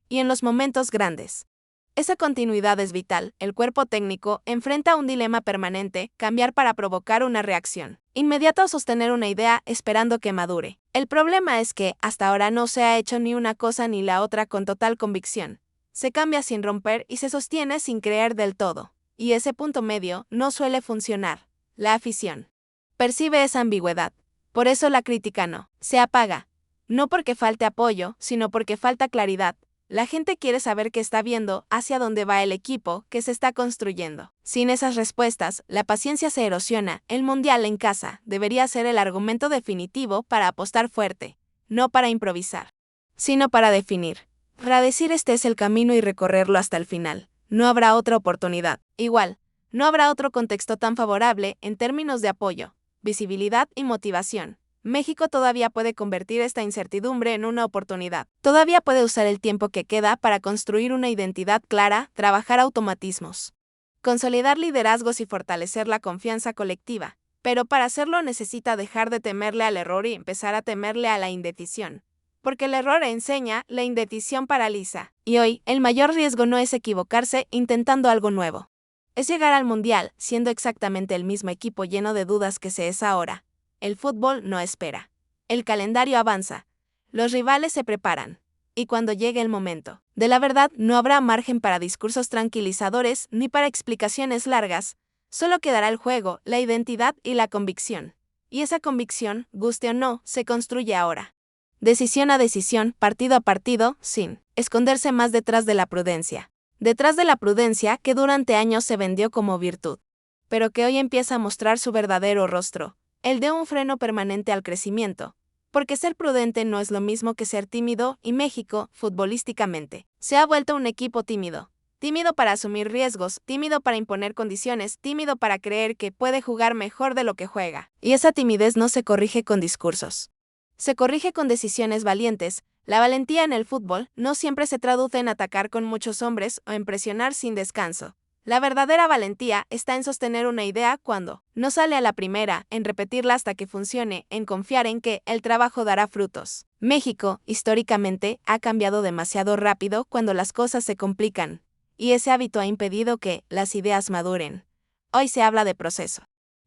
Y en los momentos grandes, esa continuidad es vital. El cuerpo técnico enfrenta un dilema permanente: cambiar para provocar una reacción inmediata o sostener una idea esperando que madure. El problema es que, hasta ahora no se ha hecho ni una cosa ni la otra con total convicción. Se cambia sin romper y se sostiene sin creer del todo. Y ese punto medio no suele funcionar. La afición percibe esa ambigüedad. Por eso la crítica no se apaga. No porque falte apoyo, sino porque falta claridad. La gente quiere saber qué está viendo, hacia dónde va el equipo que se está construyendo. Sin esas respuestas, la paciencia se erosiona. El mundial en casa debería ser el argumento definitivo para apostar fuerte, no para improvisar, sino para definir. Para decir este es el camino y recorrerlo hasta el final. No habrá otra oportunidad. Igual, no habrá otro contexto tan favorable en términos de apoyo, visibilidad y motivación. México todavía puede convertir esta incertidumbre en una oportunidad. Todavía puede usar el tiempo que queda para construir una identidad clara, trabajar automatismos, consolidar liderazgos y fortalecer la confianza colectiva. Pero para hacerlo necesita dejar de temerle al error y empezar a temerle a la indecisión. Porque el error enseña, la indecisión paraliza. Y hoy, el mayor riesgo no es equivocarse intentando algo nuevo. Es llegar al mundial siendo exactamente el mismo equipo lleno de dudas que se es ahora. El fútbol no espera. El calendario avanza. Los rivales se preparan. Y cuando llegue el momento de la verdad, no habrá margen para discursos tranquilizadores ni para explicaciones largas. Solo quedará el juego, la identidad y la convicción. Y esa convicción, guste o no, se construye ahora. Decisión a decisión, partido a partido, sin esconderse más detrás de la prudencia. Detrás de la prudencia que durante años se vendió como virtud, pero que hoy empieza a mostrar su verdadero rostro. El de un freno permanente al crecimiento. Porque ser prudente no es lo mismo que ser tímido y México, futbolísticamente, se ha vuelto un equipo tímido. Tímido para asumir riesgos, tímido para imponer condiciones, tímido para creer que puede jugar mejor de lo que juega. Y esa timidez no se corrige con discursos. Se corrige con decisiones valientes. La valentía en el fútbol no siempre se traduce en atacar con muchos hombres o en presionar sin descanso. La verdadera valentía está en sostener una idea cuando no sale a la primera, en repetirla hasta que funcione, en confiar en que el trabajo dará frutos. México, históricamente, ha cambiado demasiado rápido cuando las cosas se complican, y ese hábito ha impedido que las ideas maduren. Hoy se habla de proceso.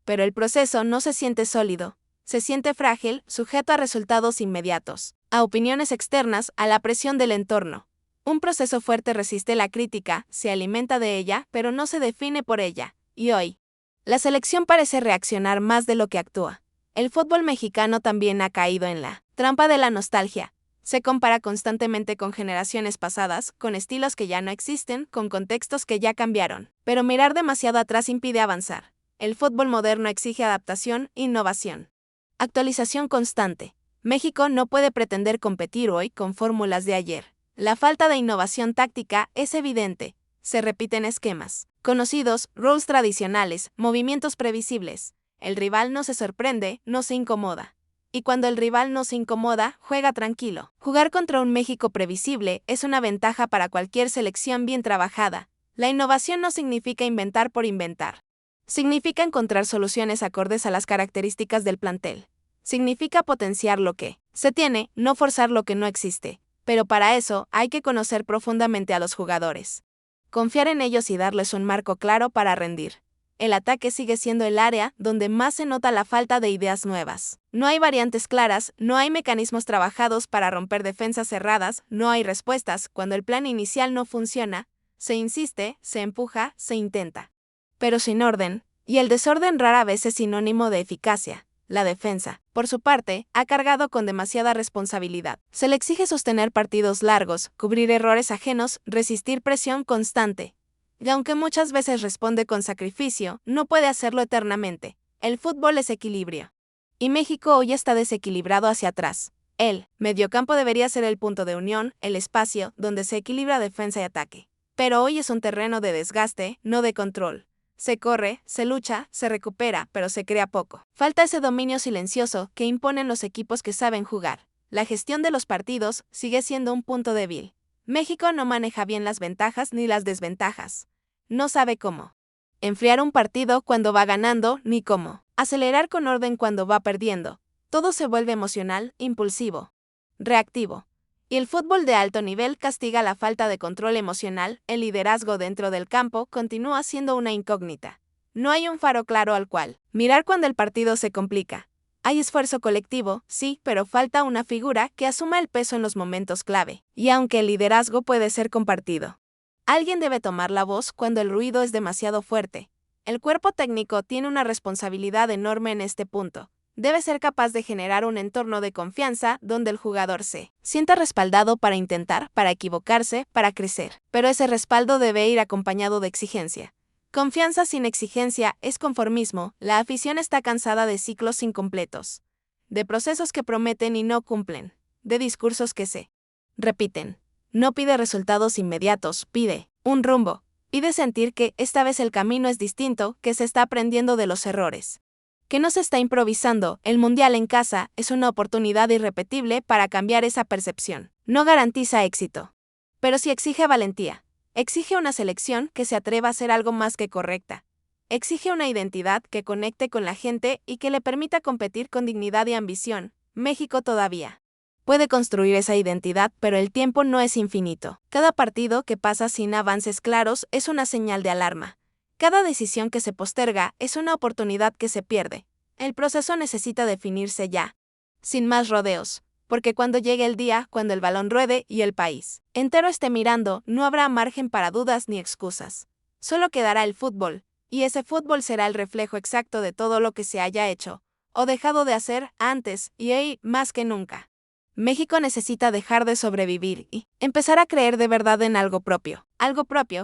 Pero el proceso no se siente sólido, se siente frágil, sujeto a resultados inmediatos, a opiniones externas, a la presión del entorno. Un proceso fuerte resiste la crítica, se alimenta de ella, pero no se define por ella. Y hoy, la selección parece reaccionar más de lo que actúa. El fútbol mexicano también ha caído en la trampa de la nostalgia. Se compara constantemente con generaciones pasadas, con estilos que ya no existen, con contextos que ya cambiaron. Pero mirar demasiado atrás impide avanzar. El fútbol moderno exige adaptación, innovación, actualización constante. México no puede pretender competir hoy con fórmulas de ayer. La falta de innovación táctica es evidente. Se repiten esquemas conocidos, roles tradicionales, movimientos previsibles. El rival no se sorprende, no se incomoda. Y cuando el rival no se incomoda, juega tranquilo. Jugar contra un México previsible es una ventaja para cualquier selección bien trabajada. La innovación no significa inventar por inventar. Significa encontrar soluciones acordes a las características del plantel. Significa potenciar lo que se tiene, no forzar lo que no existe. Pero para eso hay que conocer profundamente a los jugadores. Confiar en ellos y darles un marco claro para rendir. El ataque sigue siendo el área donde más se nota la falta de ideas nuevas. No hay variantes claras, no hay mecanismos trabajados para romper defensas cerradas, no hay respuestas. Cuando el plan inicial no funciona, se insiste, se empuja, se intenta. Pero sin orden, y el desorden rara vez es sinónimo de eficacia. La defensa, por su parte, ha cargado con demasiada responsabilidad. Se le exige sostener partidos largos, cubrir errores ajenos, resistir presión constante. Y aunque muchas veces responde con sacrificio, no puede hacerlo eternamente. El fútbol es equilibrio. Y México hoy está desequilibrado hacia atrás. El mediocampo debería ser el punto de unión, el espacio donde se equilibra defensa y ataque. Pero hoy es un terreno de desgaste, no de control. Se corre, se lucha, se recupera, pero se crea poco. Falta ese dominio silencioso que imponen los equipos que saben jugar. La gestión de los partidos sigue siendo un punto débil. México no maneja bien las ventajas ni las desventajas. No sabe cómo enfriar un partido cuando va ganando, ni cómo acelerar con orden cuando va perdiendo. Todo se vuelve emocional, impulsivo, reactivo. Y el fútbol de alto nivel castiga la falta de control emocional. El liderazgo dentro del campo continúa siendo una incógnita. No hay un faro claro al cual mirar cuando el partido se complica. Hay esfuerzo colectivo, sí, pero falta una figura que asuma el peso en los momentos clave. Y aunque el liderazgo puede ser compartido, alguien debe tomar la voz cuando el ruido es demasiado fuerte. El cuerpo técnico tiene una responsabilidad enorme en este punto. Debe ser capaz de generar un entorno de confianza donde el jugador se sienta respaldado para intentar, para equivocarse, para crecer. Pero ese respaldo debe ir acompañado de exigencia. Confianza sin exigencia es conformismo. La afición está cansada de ciclos incompletos, de procesos que prometen y no cumplen, de discursos que se repiten. No pide resultados inmediatos, pide un rumbo. Pide sentir que esta vez el camino es distinto, que se está aprendiendo de los errores, que no se está improvisando. El Mundial en casa es una oportunidad irrepetible para cambiar esa percepción. No garantiza éxito, pero sí exige valentía. Exige una selección que se atreva a hacer algo más que correcta. Exige una identidad que conecte con la gente y que le permita competir con dignidad y ambición. México todavía puede construir esa identidad, pero el tiempo no es infinito. Cada partido que pasa sin avances claros es una señal de alarma. Cada decisión que se posterga es una oportunidad que se pierde. El proceso necesita definirse ya, sin más rodeos, porque cuando llegue el día, cuando el balón ruede y el país entero esté mirando, no habrá margen para dudas ni excusas. Solo quedará el fútbol, y ese fútbol será el reflejo exacto de todo lo que se haya hecho o dejado de hacer antes y hoy más que nunca. México necesita dejar de sobrevivir y empezar a creer de verdad en algo propio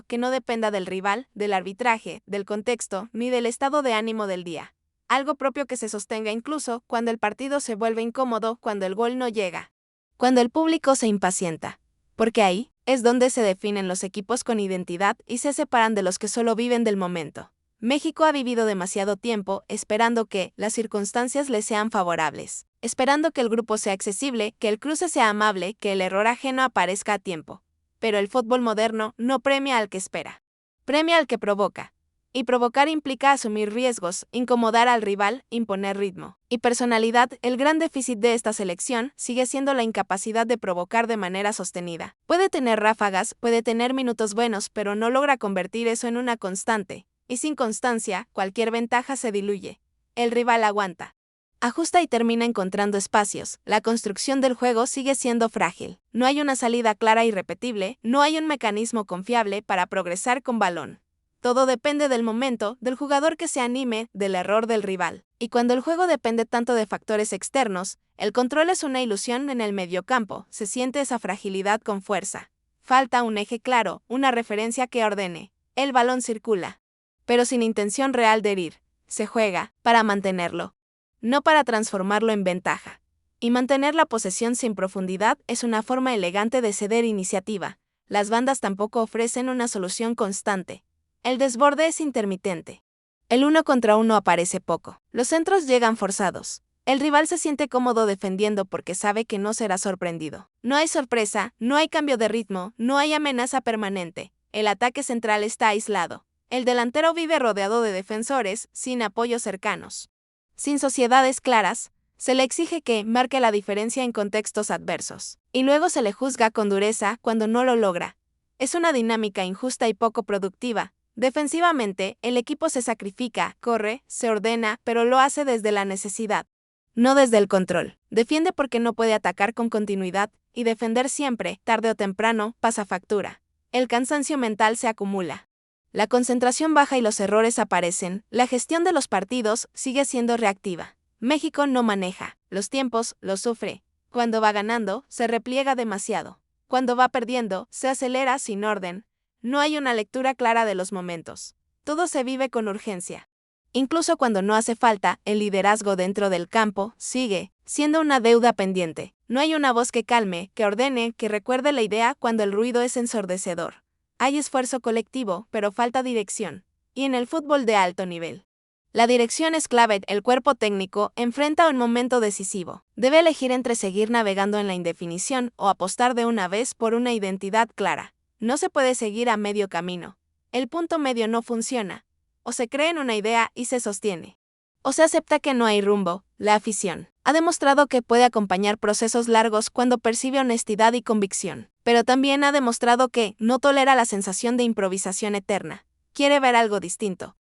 que no dependa del rival, del arbitraje, del contexto, ni del estado de ánimo del día. algo propio que se sostenga incluso cuando el partido se vuelve incómodo, cuando el gol no llega, cuando el público se impacienta. Porque ahí es donde se definen los equipos con identidad y se separan de los que solo viven del momento. México ha vivido demasiado tiempo esperando que las circunstancias le sean favorables, esperando que el grupo sea accesible, que el cruce sea amable, que el error ajeno aparezca a tiempo. Pero el fútbol moderno no premia al que espera, premia al que provoca. Y provocar implica asumir riesgos, incomodar al rival, imponer ritmo y personalidad. El gran déficit de esta selección sigue siendo la incapacidad de provocar de manera sostenida. Puede tener ráfagas, puede tener minutos buenos, pero no logra convertir eso en una constante. Y sin constancia, cualquier ventaja se diluye. El rival aguanta, ajusta y termina encontrando espacios. La construcción del juego sigue siendo frágil. No hay una salida clara y repetible, no hay un mecanismo confiable para progresar con balón. Todo depende del momento, del jugador que se anime, del error del rival. Y cuando el juego depende tanto de factores externos, el control es una ilusión en el mediocampo, se siente esa fragilidad con fuerza. Falta un eje claro, una referencia que ordene. El balón circula, pero sin intención real de herir. Se juega para mantenerlo, no para transformarlo en ventaja. Y mantener la posesión sin profundidad es una forma elegante de ceder iniciativa. Las bandas tampoco ofrecen una solución constante. El desborde es intermitente. El 1 contra 1 aparece poco. Los centros llegan forzados. El rival se siente cómodo defendiendo porque sabe que no será sorprendido. No hay sorpresa, no hay cambio de ritmo, no hay amenaza permanente. El ataque central está aislado. El delantero vive rodeado de defensores, sin apoyos cercanos. Sin sociedades claras, se le exige que marque la diferencia en contextos adversos. Y luego se le juzga con dureza cuando no lo logra. Es una dinámica injusta y poco productiva. Defensivamente, el equipo se sacrifica, corre, se ordena, pero lo hace desde la necesidad, no desde el control. Defiende porque no puede atacar con continuidad, y defender siempre, tarde o temprano, pasa factura. El cansancio mental se acumula. La concentración baja y los errores aparecen. La gestión de los partidos sigue siendo reactiva. México no maneja los tiempos, los sufre. Cuando va ganando, se repliega demasiado. Cuando va perdiendo, se acelera sin orden. No hay una lectura clara de los momentos. Todo se vive con urgencia. Incluso cuando no hace falta, el liderazgo dentro del campo sigue siendo una deuda pendiente. No hay una voz que calme, que ordene, que recuerde la idea cuando el ruido es ensordecedor. Hay esfuerzo colectivo, pero falta dirección. Y en el fútbol de alto nivel, la dirección es clave. El cuerpo técnico enfrenta un momento decisivo. Debe elegir entre seguir navegando en la indefinición o apostar de una vez por una identidad clara. No se puede seguir a medio camino. El punto medio no funciona. O se cree en una idea y se sostiene, o se acepta que no hay rumbo. La afición ha demostrado que puede acompañar procesos largos cuando percibe honestidad y convicción, pero también ha demostrado que no tolera la sensación de improvisación eterna. Quiere ver algo distinto,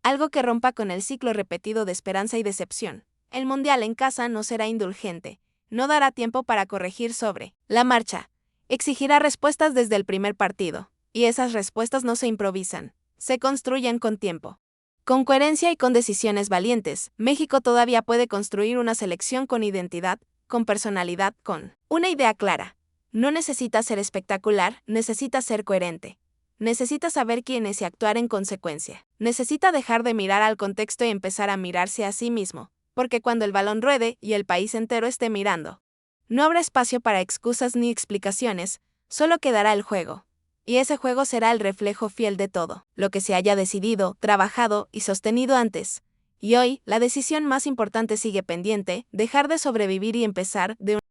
algo que rompa con el ciclo repetido de esperanza y decepción. El Mundial en casa no será indulgente, no dará tiempo para corregir sobre la marcha. Exigirá respuestas desde el primer partido, y esas respuestas no se improvisan, se construyen con tiempo. Con coherencia y con decisiones valientes, México todavía puede construir una selección con identidad, con personalidad, con una idea clara. No necesita ser espectacular, necesita ser coherente. Necesita saber quién es y actuar en consecuencia. Necesita dejar de mirar al contexto y empezar a mirarse a sí mismo, porque cuando el balón ruede y el país entero esté mirando, no habrá espacio para excusas ni explicaciones, solo quedará el juego. Y ese juego será el reflejo fiel de todo, lo que se haya decidido, trabajado y sostenido antes. Y hoy, la decisión más importante sigue pendiente, dejar de sobrevivir y empezar de